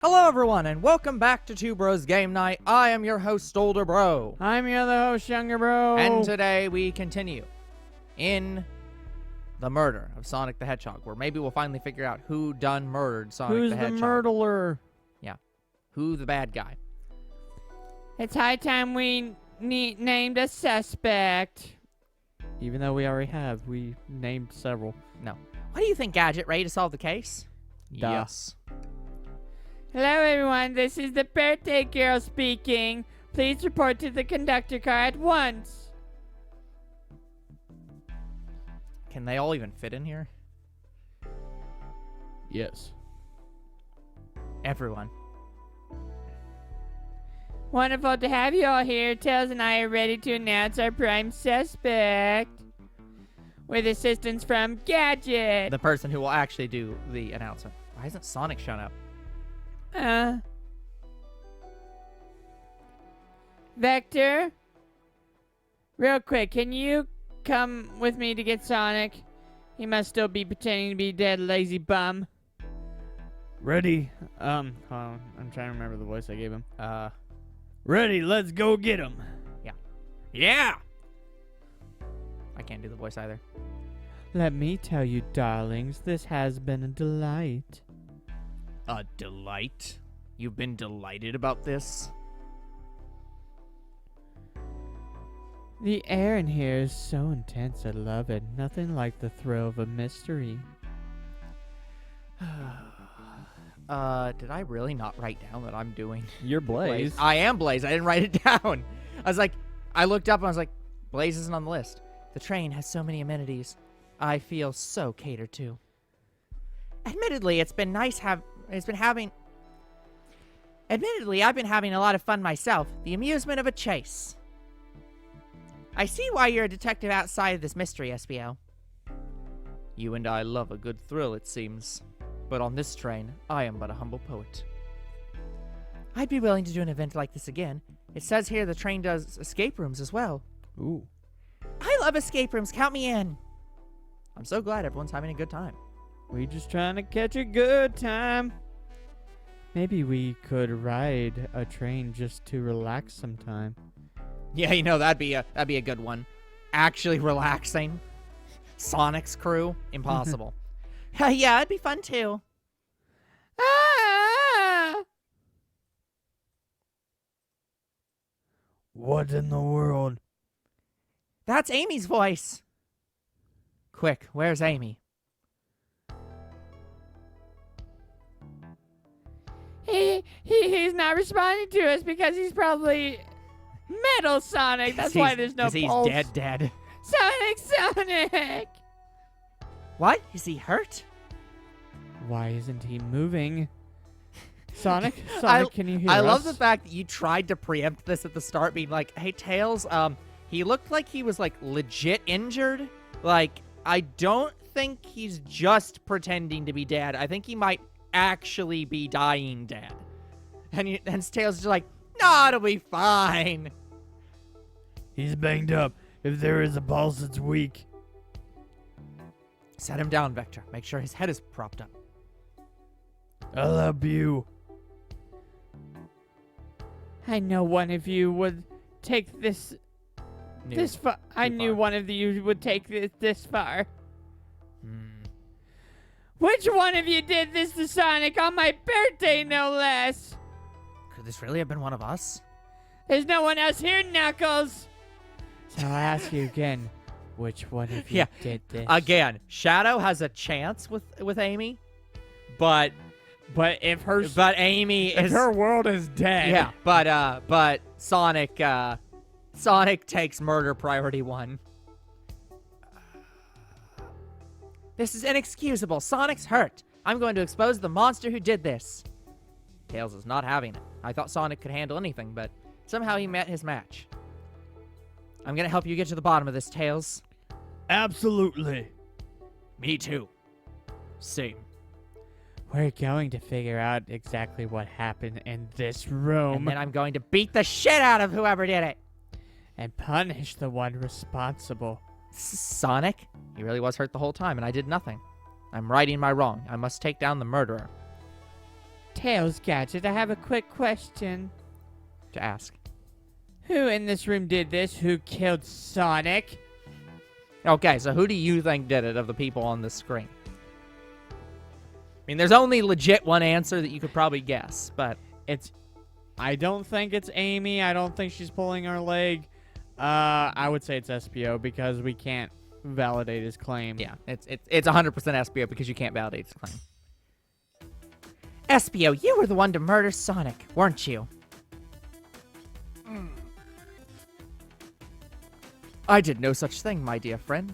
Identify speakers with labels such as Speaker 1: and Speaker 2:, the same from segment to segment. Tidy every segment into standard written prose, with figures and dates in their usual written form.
Speaker 1: Hello everyone, and welcome back to Two Bros Game Night. I am your host, Older Bro.
Speaker 2: I'm your other host, Younger Bro.
Speaker 1: And today we continue in the murder of Sonic the Hedgehog, where maybe we'll finally figure out who done murdered Sonic the Hedgehog.
Speaker 2: Who's the murderer?
Speaker 1: Yeah. Who the bad guy?
Speaker 2: It's high time we named a suspect. Even though we already have. We named several.
Speaker 1: No. What do you think, Gadget? Ready to solve the case?
Speaker 2: Duh.
Speaker 1: Yes.
Speaker 2: Hello, everyone. This is the birthday girl speaking. Please report to the conductor car at once.
Speaker 1: Can they all even fit in here?
Speaker 2: Yes.
Speaker 1: Everyone.
Speaker 2: Wonderful to have you all here. Tails and I are ready to announce our prime suspect. With assistance from Gadget.
Speaker 1: The person who will actually do the announcement. Why hasn't Sonic shown up?
Speaker 2: Vector? Real quick, can you come with me to get Sonic? He must still be pretending to be dead, lazy bum. Ready? Hold on. I'm trying to remember the voice I gave him. Ready, let's go get him.
Speaker 1: Yeah! I can't do the voice either.
Speaker 2: Let me tell you, darlings, this has been a delight.
Speaker 1: A delight? You've been delighted about this?
Speaker 2: The air in here is so intense, I love it. Nothing like the thrill of a mystery.
Speaker 1: Did I really not write down that I'm doing
Speaker 2: You're Blaze.
Speaker 1: I am Blaze. I didn't write it down. I looked up and I was like, Blaze isn't on the list. The train has so many amenities. I feel so catered to. Admittedly, I've been having a lot of fun myself. The amusement of a chase. I see why you're a detective outside of this mystery, SBO. You and I love a good thrill, it seems. But on this train, I am but a humble poet. I'd be willing to do an event like this again. It says here the train does escape rooms as well.
Speaker 2: Ooh.
Speaker 1: I love escape rooms. Count me in. I'm so glad everyone's having a good time.
Speaker 2: We just trying to catch a good time. Maybe we could ride a train just to relax sometime.
Speaker 1: Yeah, you know, that'd be a good one. Actually relaxing. Sonic's crew? Impossible. Yeah, it'd be fun too.
Speaker 2: Ah! What in the world?
Speaker 1: That's Amy's voice. Quick, where's Amy?
Speaker 2: He's not responding to us because he's probably Metal Sonic. That's why there's no pulse.
Speaker 1: He's dead.
Speaker 2: Sonic!
Speaker 1: What? Is he hurt?
Speaker 2: Why isn't he moving? Sonic, can you hear us?
Speaker 1: I love the fact that you tried to preempt this at the start, being like, hey, Tails, he looked like he was, like, legit injured. Like, I don't think he's just pretending to be dead. I think he might actually be dying dead. And Tails is just like, no, it'll be fine.
Speaker 2: He's banged up. If there is a pulse, it's weak.
Speaker 1: Set him down, Vector. Make sure his head is propped up.
Speaker 2: I'll help you. I know one of you would take this far. I knew one of you would take this far. Which one of you did this to Sonic on my birthday, no less?
Speaker 1: Could this really have been one of us?
Speaker 2: There's no one else here, Knuckles. So I'll ask you again, which one of you did this?
Speaker 1: Again, Shadow has a chance with Amy, but Amy is
Speaker 2: her world is dead.
Speaker 1: Yeah, but Sonic takes murder priority 1. This is inexcusable. Sonic's hurt. I'm going to expose the monster who did this. Tails is not having it. I thought Sonic could handle anything, but somehow he met his match. I'm going to help you get to the bottom of this, Tails.
Speaker 2: Absolutely.
Speaker 1: Me too. Same.
Speaker 2: We're going to figure out exactly what happened in this room.
Speaker 1: And then I'm going to beat the shit out of whoever did it.
Speaker 2: And punish the one responsible.
Speaker 1: Sonic? He really was hurt the whole time, and I did nothing. I'm righting my wrong. I must take down the murderer.
Speaker 2: Tails, Gadget, I have a quick question.
Speaker 1: To ask.
Speaker 2: Who in this room did this? Who killed Sonic?
Speaker 1: Okay, so who do you think did it of the people on the screen? I mean, there's only legit one answer that you could probably guess, but
Speaker 2: I don't think it's Amy. I don't think she's pulling our leg. I would say it's SPO because we can't validate his claim.
Speaker 1: yeah, it's 100% SBO because you can't validate his claim. SBO, you were the one to murder Sonic, weren't you? I did no such thing, my dear friend.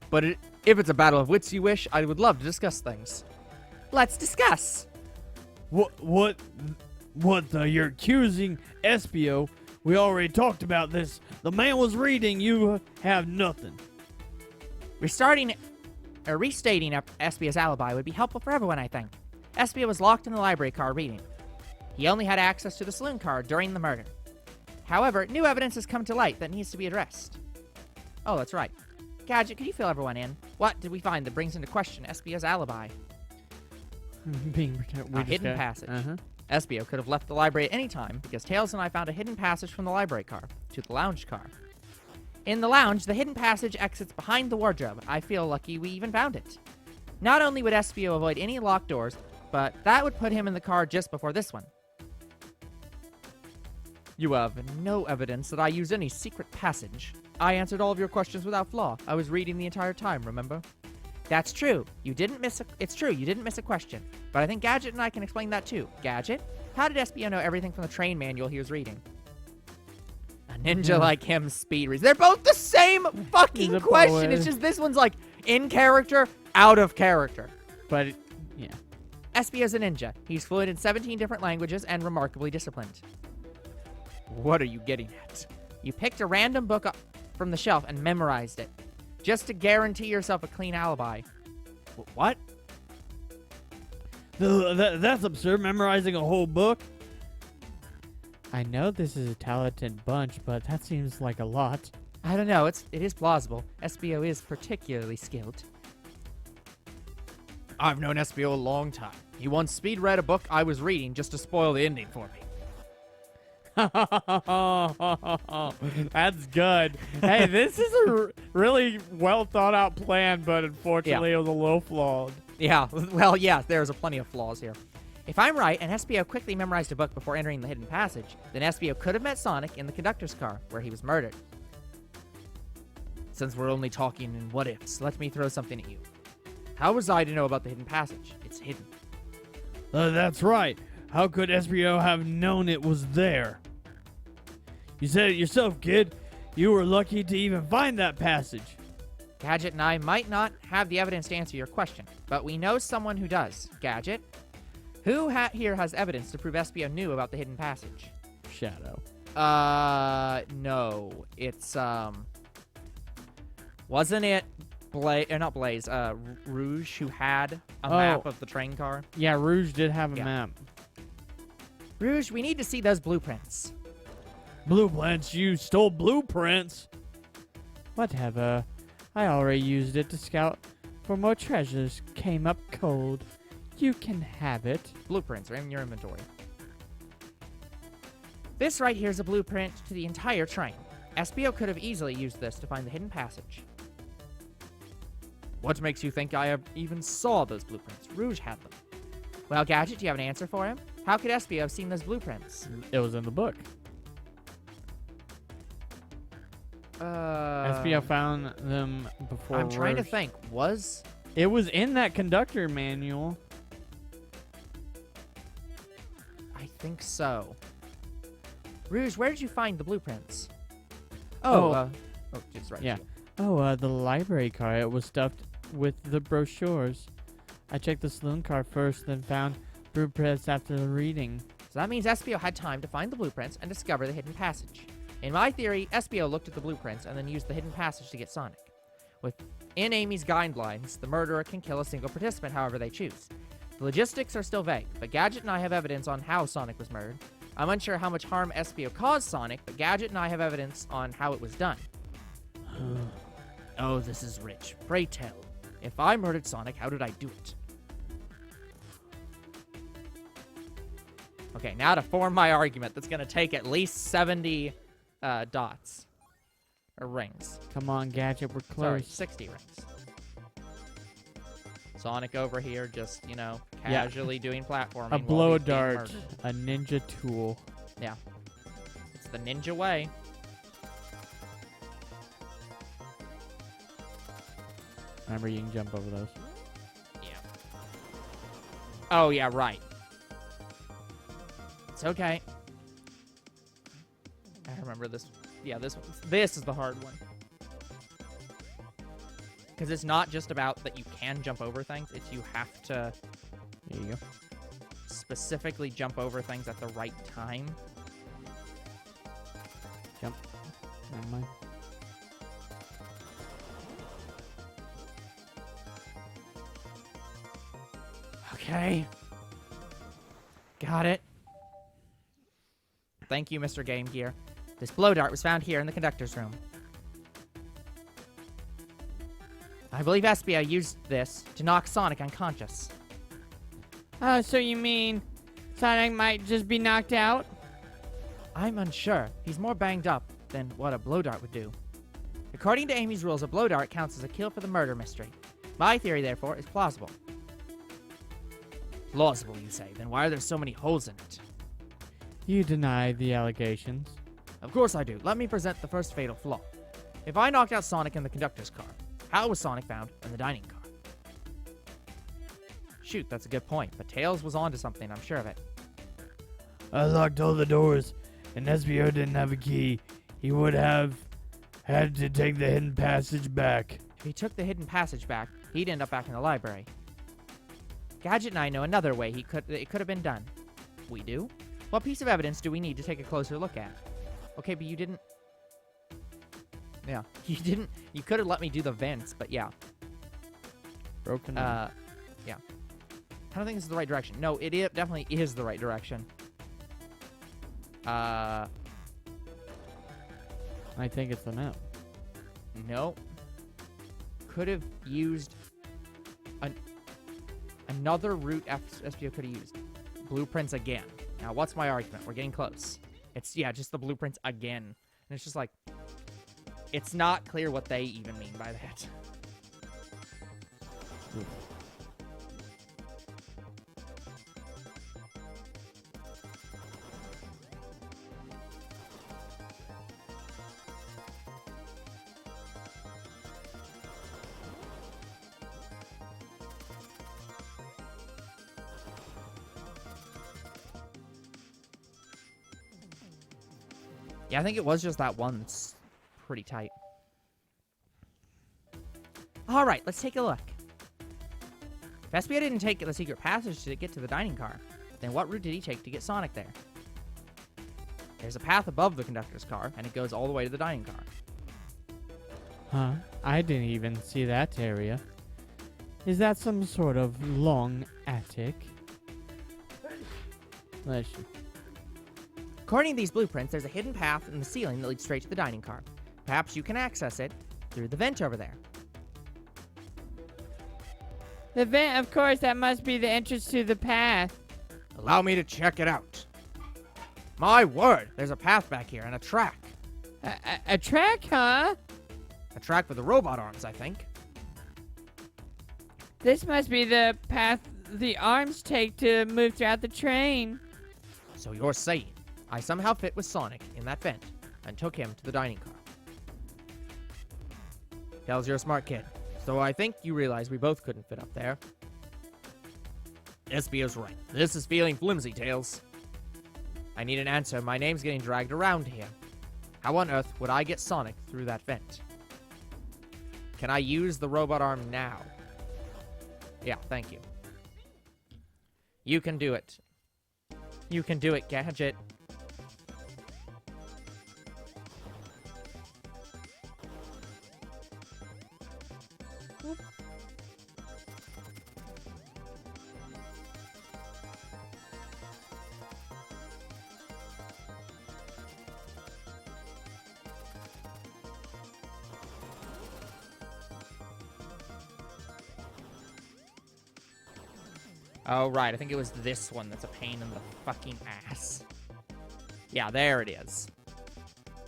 Speaker 1: But if it's a battle of wits you wish, I would love to discuss things. Let's discuss.
Speaker 2: What you're accusing SPO? We already talked about this. The man was reading. You have nothing.
Speaker 1: Restating SBO's alibi would be helpful for everyone, I think. SBO was locked in the library car reading. He only had access to the saloon car during the murder. However, new evidence has come to light that needs to be addressed. Oh, that's right. Gadget, could you fill everyone in? What did we find that brings into question SBO's alibi? A hidden passage. SBO could have left the library at any time because Tails and I found a hidden passage from the library car to the lounge car. In the lounge, the hidden passage exits behind the wardrobe. I feel lucky we even found it. Not only would SBO avoid any locked doors, but that would put him in the car just before this one. You have no evidence that I used any secret passage. I answered all of your questions without flaw. I was reading the entire time, remember? That's true. It's true, you didn't miss a question. But I think Gadget and I can explain that too. Gadget, how did SBO know everything from the train manual he was reading? A ninja like him speed reads. They're both the same fucking question.
Speaker 2: poet.
Speaker 1: It's just this one's like in character, out of character.
Speaker 2: But, yeah.
Speaker 1: SBO's a ninja. He's fluent in 17 different languages and remarkably disciplined. What are you getting at? You picked a random book up from the shelf and memorized it, just to guarantee yourself a clean alibi. What?
Speaker 2: That's absurd, memorizing a whole book. I know this is a talented bunch, but that seems like a lot.
Speaker 1: I don't know. It is plausible. SBO is particularly skilled. I've known SBO a long time. He once speed read a book I was reading just to spoil the ending for me.
Speaker 2: That's good. Hey, this is a really well thought out plan, but unfortunately it was a little flawed.
Speaker 1: Yeah, well, yeah, there's plenty of flaws here. If I'm right, and SBO quickly memorized a book before entering the hidden passage, then SBO could have met Sonic in the conductor's car, where he was murdered. Since we're only talking in what-ifs, let me throw something at you. How was I to know about the hidden passage? It's hidden.
Speaker 2: That's right. How could SBO have known it was there? You said it yourself, kid. You were lucky to even find that passage.
Speaker 1: Gadget and I might not have the evidence to answer your question, but we know someone who does. Gadget, who here has evidence to prove SBO knew about the hidden passage?
Speaker 2: Shadow.
Speaker 1: No. It's, wasn't it not Blaze, Rouge who had a map of the train car?
Speaker 2: Yeah, Rouge did have a map.
Speaker 1: Rouge, we need to see those blueprints.
Speaker 2: Blueprints? You stole blueprints? Whatever. I already used it to scout for more treasures. Came up cold. You can have it.
Speaker 1: Blueprints are in your inventory. This right here is a blueprint to the entire train. SBO could have easily used this to find the hidden passage. What makes you think I even saw those blueprints? Rouge had them. Well, Gadget, do you have an answer for him? How could SBO have seen those blueprints?
Speaker 2: It was in the book. SBO found them before.
Speaker 1: I'm trying to think.
Speaker 2: It was in that conductor manual.
Speaker 1: I think so. Rouge, where did you find the blueprints? Just right.
Speaker 2: Yeah. The library car. It was stuffed with the brochures. I checked the saloon car first, then found blueprints after the reading.
Speaker 1: So that means SBO had time to find the blueprints and discover the hidden passage. In my theory, SBO looked at the blueprints and then used the hidden passage to get Sonic. Within Amy's guidelines, the murderer can kill a single participant however they choose. The logistics are still vague, but Gadget and I have evidence on how Sonic was murdered. I'm unsure how much harm SBO caused Sonic, but Gadget and I have evidence on how it was done. Oh, this is rich. Pray tell. If I murdered Sonic, how did I do it? Okay, now to form my argument that's going to take at least 70 dots. Or rings.
Speaker 2: Come on, Gadget, we're
Speaker 1: Sorry,
Speaker 2: close.
Speaker 1: 60 rings. Sonic over here just, you know, casually doing platforming.
Speaker 2: A
Speaker 1: while
Speaker 2: blow
Speaker 1: he's being
Speaker 2: dart,
Speaker 1: murdered.
Speaker 2: a ninja tool.
Speaker 1: Yeah. It's the ninja way.
Speaker 2: Remember, you can jump over those.
Speaker 1: Yeah. Oh, yeah, right. It's okay. I remember this. Yeah, this is the hard one. Because it's not just about that you can jump over things. It's you have to
Speaker 2: There you go.
Speaker 1: specifically jump over things at the right time.
Speaker 2: Jump. Never mind.
Speaker 1: Okay. Got it. Thank you, Mr. Game Gear. This blow dart was found here in the conductor's room. I believe Espio used this to knock Sonic unconscious.
Speaker 2: Oh, so you mean Sonic might just be knocked out?
Speaker 1: I'm unsure. He's more banged up than what a blow dart would do. According to Amy's rules, a blow dart counts as a kill for the murder mystery. My theory, therefore, is plausible. Plausible, you say? Then why are there so many holes in it?
Speaker 2: You deny the allegations.
Speaker 1: Of course I do. Let me present the first fatal flaw. If I knocked out Sonic in the conductor's car, how was Sonic found in the dining car? Shoot, that's a good point, but Tails was onto something, I'm sure of it.
Speaker 2: I locked all the doors, and Espio didn't have a key. He would have had to take the hidden passage back.
Speaker 1: If he took the hidden passage back, he'd end up back in the library. Gadget and I know another way it could have been done. We do? What piece of evidence do we need to take a closer look at? Okay, but you didn't... Yeah, you didn't... You could have let me do the vents, but yeah.
Speaker 2: Broken.
Speaker 1: Yeah. I don't think this is the right direction. No, it definitely is the right direction.
Speaker 2: I think it's the map.
Speaker 1: No. Could have used another route Espio could have used. Blueprints again. Now, what's my argument? We're getting close. It's, yeah, just the blueprints again. And it's just like, it's not clear what they even mean by that.
Speaker 2: Oof.
Speaker 1: Yeah, I think it was just that one that's pretty tight. All right, let's take a look. If Espio didn't take the secret passage to get to the dining car, then what route did he take to get Sonic there? There's a path above the conductor's car, and it goes all the way to the dining car.
Speaker 2: Huh? I didn't even see that area. Is that some sort of long attic? Bless you.
Speaker 1: According to these blueprints, there's a hidden path in the ceiling that leads straight to the dining car. Perhaps you can access it through the vent over there.
Speaker 2: The vent, of course, that must be the entrance to the path.
Speaker 1: Allow me to check it out. My word, there's a path back here and a track.
Speaker 2: A track, huh?
Speaker 1: A track with the robot arms, I think.
Speaker 2: This must be the path the arms take to move throughout the train.
Speaker 1: So you're saying I somehow fit with Sonic in that vent and took him to the dining car. Tails, you're a smart kid, so I think you realize we both couldn't fit up there. Espio's right. This is feeling flimsy, Tails. I need an answer. My name's getting dragged around here. How on earth would I get Sonic through that vent? Can I use the robot arm now? Yeah, thank you. You can do it. You can do it, Gadget. Oh, right. I think it was this one that's a pain in the fucking ass. Yeah, there it is.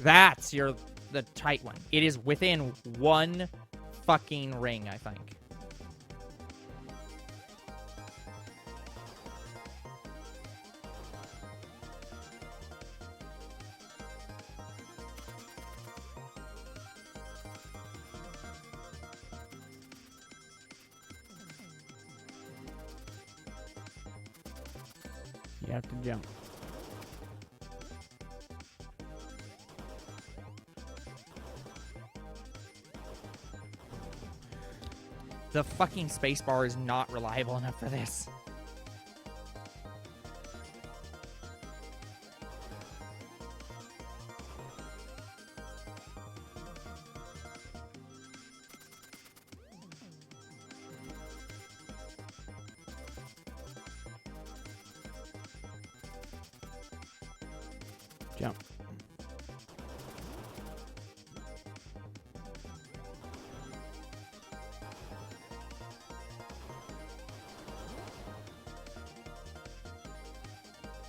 Speaker 1: That's the tight one. It is within one fucking ring, I think.
Speaker 2: You have to jump.
Speaker 1: The fucking spacebar is not reliable enough for this.
Speaker 2: Jump.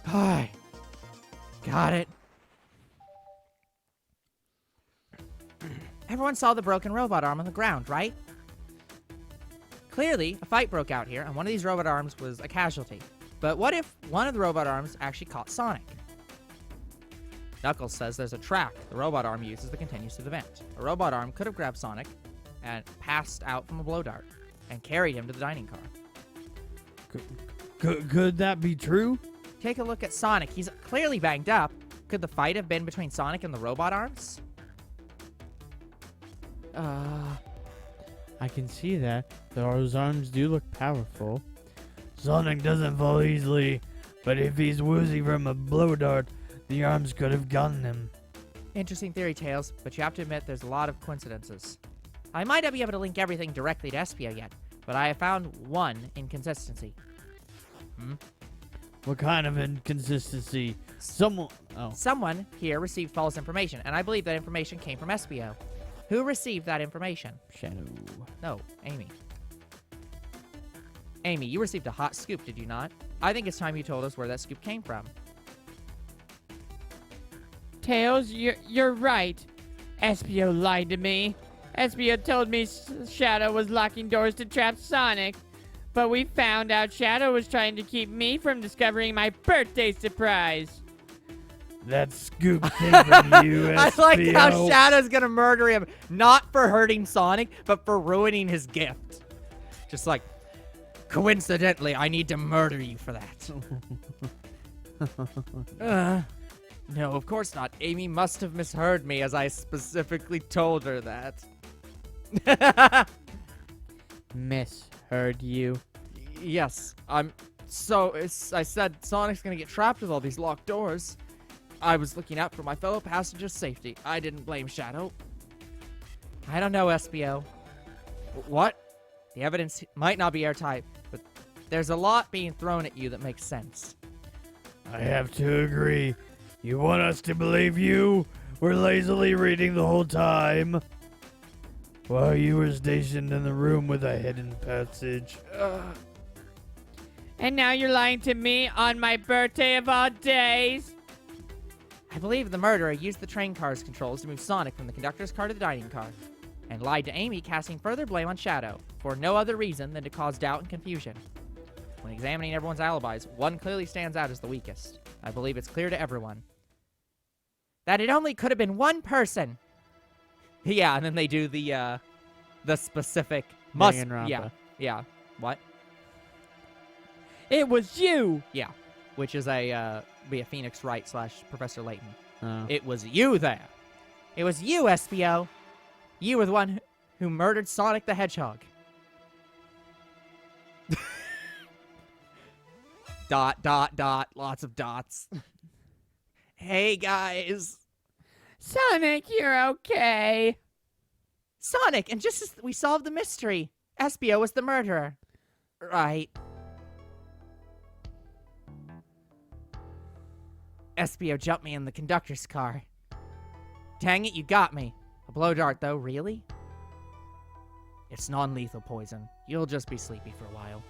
Speaker 1: Hi. Got it. Everyone saw the broken robot arm on the ground, right? Clearly, a fight broke out here, and one of these robot arms was a casualty. But what if one of the robot arms actually caught Sonic? Knuckles says there's a track the robot arm uses that continues to the vent. A robot arm could have grabbed Sonic and passed out from a blow dart and carried him to the dining car.
Speaker 2: Could that be true?
Speaker 1: Take a look at Sonic. He's clearly banged up. Could the fight have been between Sonic and the robot arms?
Speaker 2: I can see that. Those arms do look powerful. Sonic doesn't fall easily, but if he's woozy from a blow dart, the arms could have gotten him.
Speaker 1: Interesting theory, Tails, but you have to admit there's a lot of coincidences. I might not be able to link everything directly to Espio yet, but I have found one inconsistency.
Speaker 2: What kind of inconsistency? Someone
Speaker 1: here received false information, and I believe that information came from Espio. Who received that information?
Speaker 2: Shadow.
Speaker 1: No, Amy. Amy, you received a hot scoop, did you not? I think it's time you told us where that scoop came from.
Speaker 2: Tails, you're right. Espio lied to me. Espio told me Shadow was locking doors to trap Sonic. But we found out Shadow was trying to keep me from discovering my birthday surprise. That scoop came from you, Espio.
Speaker 1: I like how Shadow's gonna murder him, not for hurting Sonic, but for ruining his gift. Just like, coincidentally, I need to murder you for that. No, of course not. Amy must have misheard me, as I specifically told her that.
Speaker 2: Misheard you?
Speaker 1: Yes, I said Sonic's gonna get trapped with all these locked doors. I was looking out for my fellow passengers' safety. I didn't blame Shadow. I don't know, Espio. What? The evidence might not be airtight, but there's a lot being thrown at you that makes sense.
Speaker 2: I have to agree. You want us to believe you? We're lazily reading the whole time. While you were stationed in the room with a hidden passage. And now you're lying to me on my birthday of all days?
Speaker 1: I believe the murderer used the train car's controls to move Sonic from the conductor's car to the dining car, and lied to Amy, casting further blame on Shadow, for no other reason than to cause doubt and confusion. When examining everyone's alibis, one clearly stands out as the weakest. I believe it's clear to everyone that it only could have been one person. Yeah, and then they do the specific must. Yeah. What?
Speaker 2: It was you.
Speaker 1: Yeah, which is a Phoenix Wright / Professor Layton.
Speaker 2: Oh.
Speaker 1: It was you there. It was you, Espio. You were the one who murdered Sonic the Hedgehog. Dot, dot, dot. Lots of dots. Hey, guys.
Speaker 2: Sonic, you're okay.
Speaker 1: Sonic, and just as we solved the mystery, Espio was the murderer. Right. Espio jumped me in the conductor's car. Dang it, you got me. A blow dart, though, really? It's non-lethal poison. You'll just be sleepy for a while.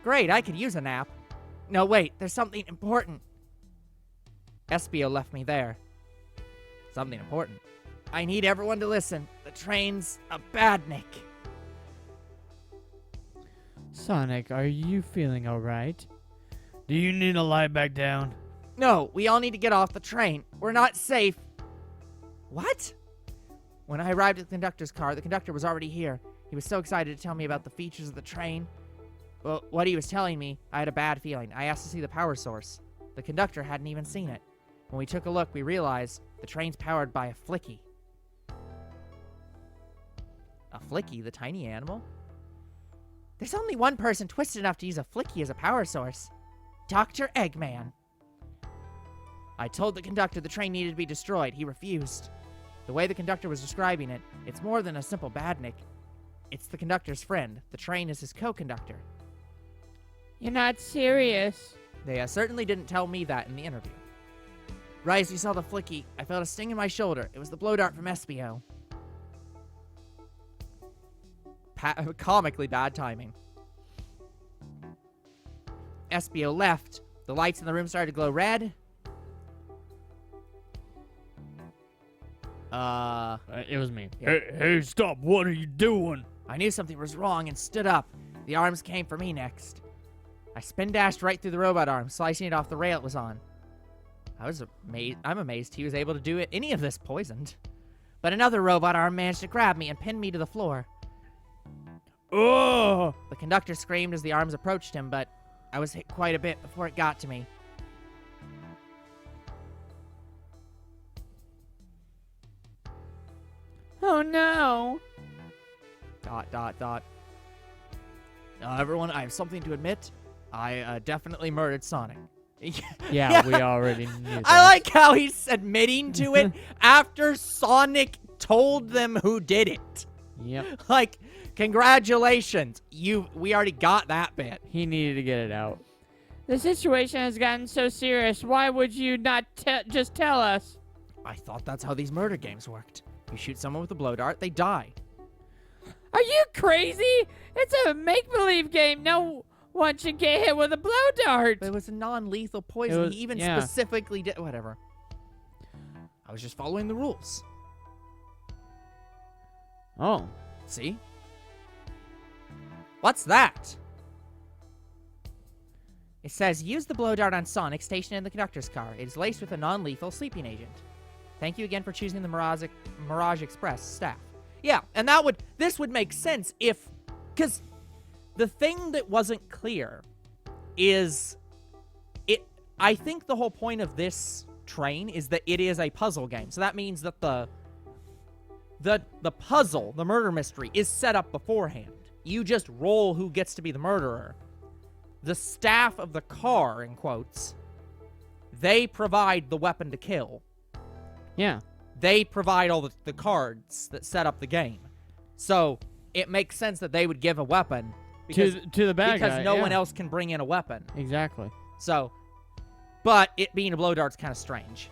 Speaker 1: Great, I could use a nap. No, wait, there's something important. Espio left me there. Something important. I need everyone to listen. The train's a badnik.
Speaker 2: Sonic, are you feeling alright? Do you need to lie back down?
Speaker 1: No, we all need to get off the train. We're not safe. What? When I arrived at the conductor's car, the conductor was already here. He was so excited to tell me about the features of the train. Well, what he was telling me, I had a bad feeling. I asked to see the power source. The conductor hadn't even seen it. When we took a look, we realized the train's powered by a flicky. A flicky, the tiny animal? There's only one person twisted enough to use a flicky as a power source. Dr. Eggman. I told the conductor the train needed to be destroyed. He refused. The way the conductor was describing it, it's more than a simple badnik. It's the conductor's friend. The train is his co-conductor.
Speaker 2: You're not serious.
Speaker 1: They certainly didn't tell me that in the interview. Right as we saw the flicky, I felt a sting in my shoulder. It was the blow dart from Espio. Comically bad timing. Espio left. The lights in the room started to glow red.
Speaker 2: It was me.
Speaker 1: Yeah.
Speaker 3: Hey, stop. What are you doing?
Speaker 1: I knew something was wrong and stood up. The arms came for me next. I spin dashed right through the robot arm, slicing it off the rail it was on. I'm amazed he was able to do it, any of this poisoned. But another robot arm managed to grab me and pin me to the floor.
Speaker 3: Oh!
Speaker 1: The conductor screamed as the arms approached him, but I was hit quite a bit before it got to me.
Speaker 2: Oh no. ...
Speaker 1: Everyone, I have something to admit. I definitely murdered Sonic.
Speaker 2: Yeah, we already knew that.
Speaker 1: I like how he's admitting to it after Sonic told them who did it.
Speaker 2: Yep.
Speaker 1: Like, congratulations. We already got that bit.
Speaker 2: He needed to get it out. The situation has gotten so serious. Why would you not just tell us?
Speaker 1: I thought that's how these murder games worked. You shoot someone with a blow dart, they die.
Speaker 2: Are you crazy? It's a make-believe game. No one should get hit with a blow dart.
Speaker 1: But it was a non-lethal poison. He even
Speaker 2: yeah.
Speaker 1: specifically did... Whatever. I was just following the rules.
Speaker 2: Oh.
Speaker 1: See? What's that? It says, use the blow dart on Sonic stationed in the conductor's car. It is laced with a non-lethal sleeping agent. Thank you again for choosing the Mirage Express staff. Yeah, and this would make sense if, because the thing that wasn't clear is, I think the whole point of this train is that it is a puzzle game. So that means that the puzzle, the murder mystery, is set up beforehand. You just roll who gets to be the murderer. The staff of the car, in quotes, they provide the weapon to kill.
Speaker 2: Yeah.
Speaker 1: They provide all the cards that set up the game. So it makes sense that they would give a weapon because,
Speaker 2: to the bad guy.
Speaker 1: because no one else can bring in a weapon.
Speaker 2: Exactly.
Speaker 1: So, but it being a blow dart's kind of strange.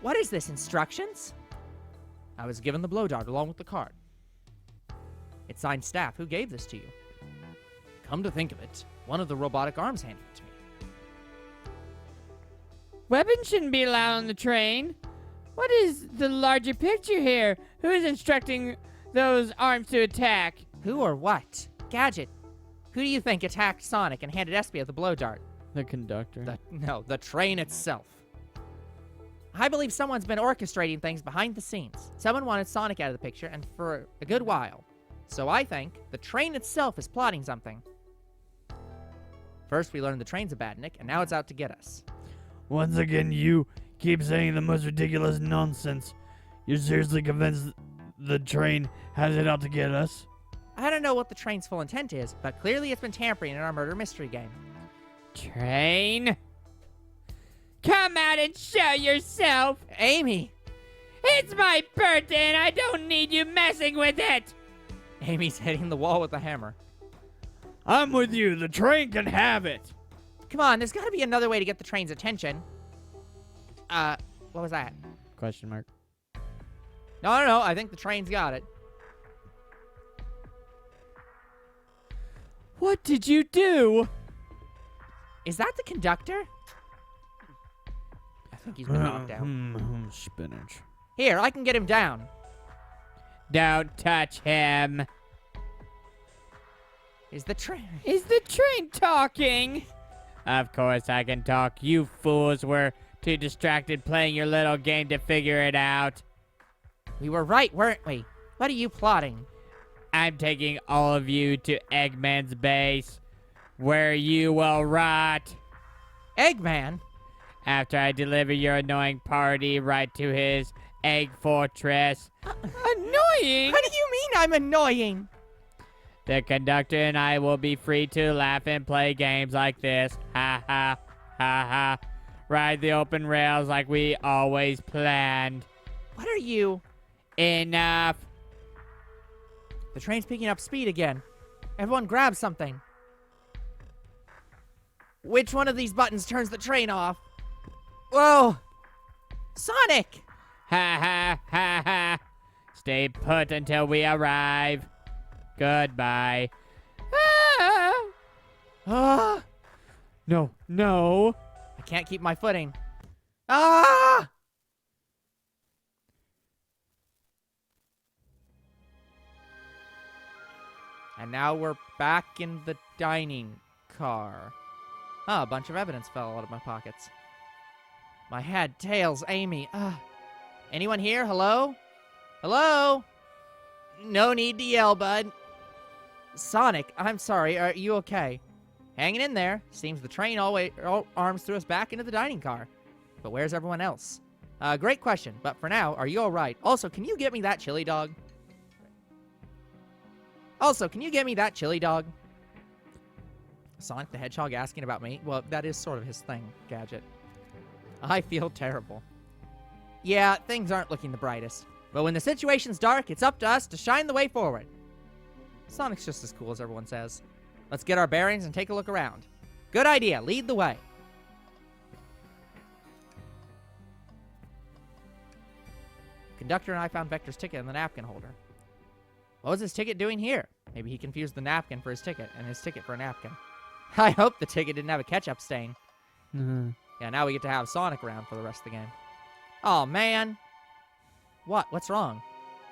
Speaker 1: What is this, instructions? I was given the blow dart along with the card. It's signed staff. Who gave this to you? Come to think of it, one of the robotic arms handed it to me.
Speaker 2: Weapons shouldn't be allowed on the train. What is the larger picture here? Who is instructing those arms to attack?
Speaker 1: Who or what? Gadget. Who do you think attacked Sonic and handed Espio the blow dart?
Speaker 2: The conductor.
Speaker 1: The train itself. I believe someone's been orchestrating things behind the scenes. Someone wanted Sonic out of the picture, and for a good while. So I think the train itself is plotting something. First, we learned the train's a badnik, and now it's out to get us.
Speaker 3: Once again, you keep saying the most ridiculous nonsense. You're seriously convinced the train has it out to get us?
Speaker 1: I don't know what the train's full intent is, but clearly it's been tampering in our murder mystery game.
Speaker 2: Train? Come out and show yourself!
Speaker 1: Amy!
Speaker 2: It's my birthday and I don't need you messing with it!
Speaker 1: Amy's hitting the wall with a hammer.
Speaker 3: I'm with you. The train can have it.
Speaker 1: Come on, there's got to be another way to get the train's attention. What was that?
Speaker 2: Question mark.
Speaker 1: No, I think the train's got it.
Speaker 2: What did you do?
Speaker 1: Is that the conductor? I think he's been knocked out.
Speaker 3: Spinach.
Speaker 1: Here, I can get him down.
Speaker 2: Don't touch him.
Speaker 1: Is the train...
Speaker 2: Is the train talking? Of course I can talk. You fools were too distracted playing your little game to figure it out.
Speaker 1: We were right, weren't we? What are you plotting?
Speaker 2: I'm taking all of you to Eggman's base, where you will rot.
Speaker 1: Eggman?
Speaker 2: After I deliver your annoying party right to his egg fortress. Annoying?
Speaker 1: What do you mean I'm annoying?
Speaker 2: The conductor and I will be free to laugh and play games like this. Ha ha, ha ha. Ride the open rails like we always planned.
Speaker 1: What are you?
Speaker 2: Enough.
Speaker 1: The train's picking up speed again. Everyone grab something. Which one of these buttons turns the train off? Whoa! Sonic!
Speaker 2: Ha ha ha ha. Stay put until we arrive. Goodbye. Ah!
Speaker 1: Ah!
Speaker 2: No, no.
Speaker 1: I can't keep my footing. Ah! And now we're back in the dining car. Ah, a bunch of evidence fell out of my pockets. My head, Tails, Amy. Anyone here? Hello? Hello? No need to yell, bud. Sonic, I'm sorry. Are you okay? Hanging in there. Seems the train always arms threw us back into the dining car. But where's everyone else? Great question. But for now, are you all right? Also, can you get me that chili dog? Sonic the Hedgehog asking about me? Well, that is sort of his thing, Gadget. I feel terrible. Yeah, things aren't looking the brightest. But when the situation's dark, it's up to us to shine the way forward. Sonic's just as cool as everyone says. Let's get our bearings and take a look around. Good idea. Lead the way. Conductor and I found Vector's ticket in the napkin holder. What was his ticket doing here? Maybe he confused the napkin for his ticket and his ticket for a napkin. I hope the ticket didn't have a ketchup stain. Yeah, now we get to have Sonic around for the rest of the game. Oh, man. What? What's wrong?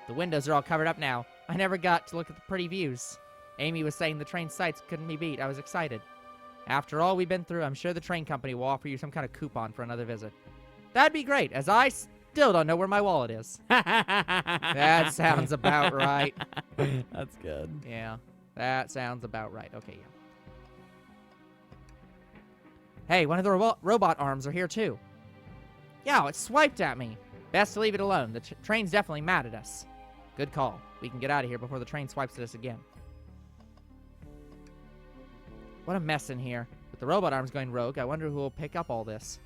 Speaker 1: The windows are all covered up now. I never got to look at the pretty views. Amy was saying the train sights couldn't be beat. I was excited. After all we've been through, I'm sure the train company will offer you some kind of coupon for another visit. That'd be great, as I still don't know where my wallet is. That sounds about right.
Speaker 3: That's good.
Speaker 1: Yeah, that sounds about right. Okay, yeah. Hey, one of the robot arms are here, too. Yeah, it swiped at me. Best to leave it alone. The train's definitely mad at us. Good call. We can get out of here before the train swipes at us again. What a mess in here. With the robot arms going rogue, I wonder who will pick up all this.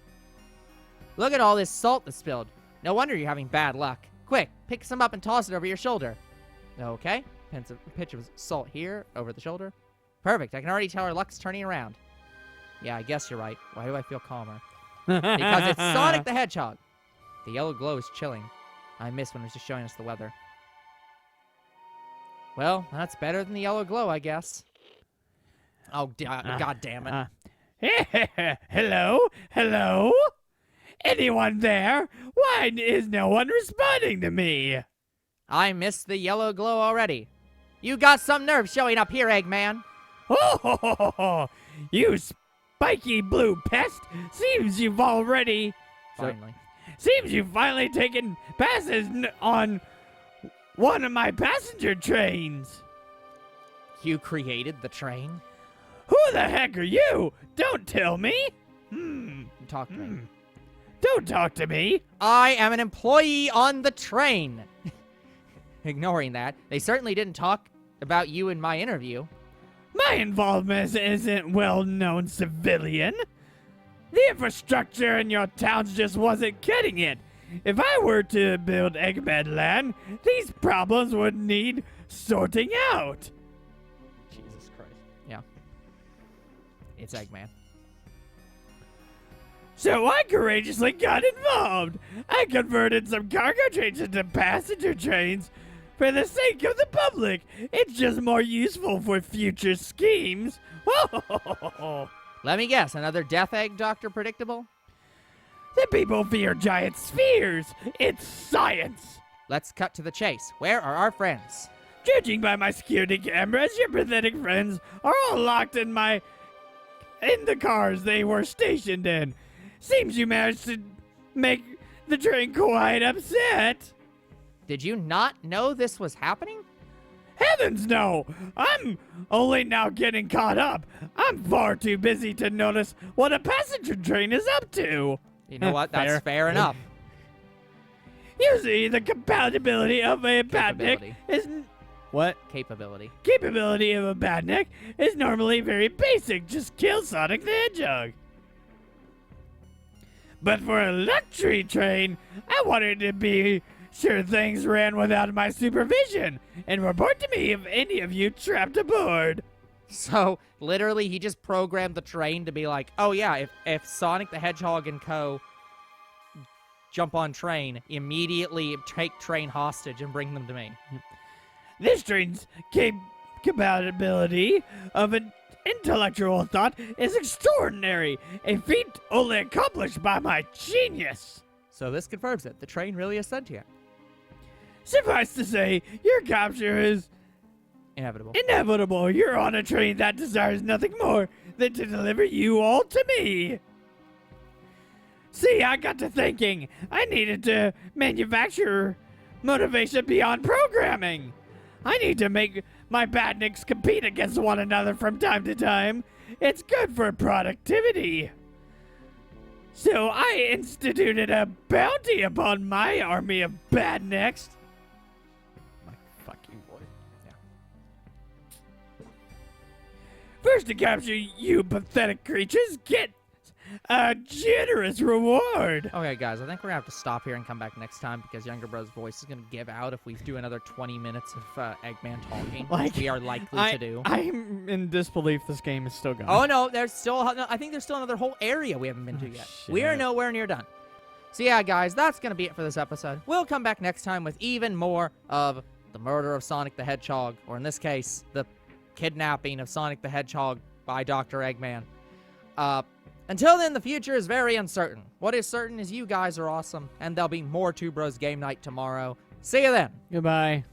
Speaker 1: Look at all this salt that's spilled. No wonder you're having bad luck. Quick, pick some up and toss it over your shoulder. Okay. Pinch of salt here, over the shoulder. Perfect. I can already tell our luck's turning around. Yeah, I guess you're right. Why do I feel calmer? Because it's Sonic the Hedgehog. The yellow glow is chilling. I miss when it was just showing us the weather. Well, that's better than the yellow glow, I guess. Oh, God damn it.
Speaker 3: Hello? Hello? Anyone there? Why is no one responding to me?
Speaker 1: I missed the yellow glow already. You got some nerve showing up here, Eggman.
Speaker 3: Oh, you spiky blue pest! Seems you've already...
Speaker 1: Finally.
Speaker 3: Seems you've finally taken passes on one of my passenger trains.
Speaker 1: You created the train?
Speaker 3: Who the heck are you? Don't tell me.
Speaker 1: Talk to me.
Speaker 3: Don't talk to me.
Speaker 1: I am an employee on the train. Ignoring that, they certainly didn't talk about you in my interview.
Speaker 3: My involvement isn't well-known civilian. The infrastructure in your towns just wasn't getting it. If I were to build Eggman Land, these problems would need sorting out.
Speaker 1: Jesus Christ. Yeah. It's Eggman.
Speaker 3: So I courageously got involved. I converted some cargo trains into passenger trains for the sake of the public. It's just more useful for future schemes.
Speaker 1: Let me guess, another death egg, Dr. Predictable?
Speaker 3: The people fear giant spheres. It's science.
Speaker 1: Let's cut to the chase. Where are our friends?
Speaker 3: Judging by my security cameras, your pathetic friends are all locked in the cars they were stationed in. Seems you managed to make the train quite upset.
Speaker 1: Did you not know this was happening?
Speaker 3: Heavens no! I'm only now getting caught up. I'm far too busy to notice what a passenger train is up to.
Speaker 1: You know what? That's fair enough.
Speaker 3: You see, the compatibility of a badnik is... What?
Speaker 1: Capability.
Speaker 3: Capability of a badnik is normally very basic. Just kill Sonic the Hedgehog. But for a luxury train, I wanted to be sure things ran without my supervision, and report to me if any of you trapped aboard.
Speaker 1: So, literally, he just programmed the train to be like, oh yeah, if Sonic the Hedgehog and co. jump on train, immediately take train hostage and bring them to me.
Speaker 3: This train's compatibility of an intellectual thought is extraordinary, a feat only accomplished by my genius.
Speaker 1: So this confirms it. The train really is sentient.
Speaker 3: Suffice to say, your capture is
Speaker 1: Inevitable.
Speaker 3: inevitable. You're on a train that desires nothing more than to deliver you all to me. See, I got to thinking. I needed to manufacture motivation beyond programming. I need to make my badniks compete against one another from time to time. It's good for productivity. So I instituted a bounty upon my army of badniks. My fucking voice. Yeah. First to capture you pathetic creatures, get a generous reward.
Speaker 1: Okay, guys, I think we're going to have to stop here and come back next time because Younger Bro's voice is going to give out if we do another 20 minutes of Eggman talking, like we are likely to do.
Speaker 3: I'm in disbelief this game is still going.
Speaker 1: Oh, no, there's still, no, I think there's still another whole area we haven't been to yet. We are nowhere near done. So yeah, guys, that's going to be it for this episode. We'll come back next time with even more of the murder of Sonic the Hedgehog, or in this case, the kidnapping of Sonic the Hedgehog by Dr. Eggman. Until then, the future is very uncertain. What is certain is you guys are awesome, and there'll be more Two Bros Game Night tomorrow. See you then.
Speaker 3: Goodbye.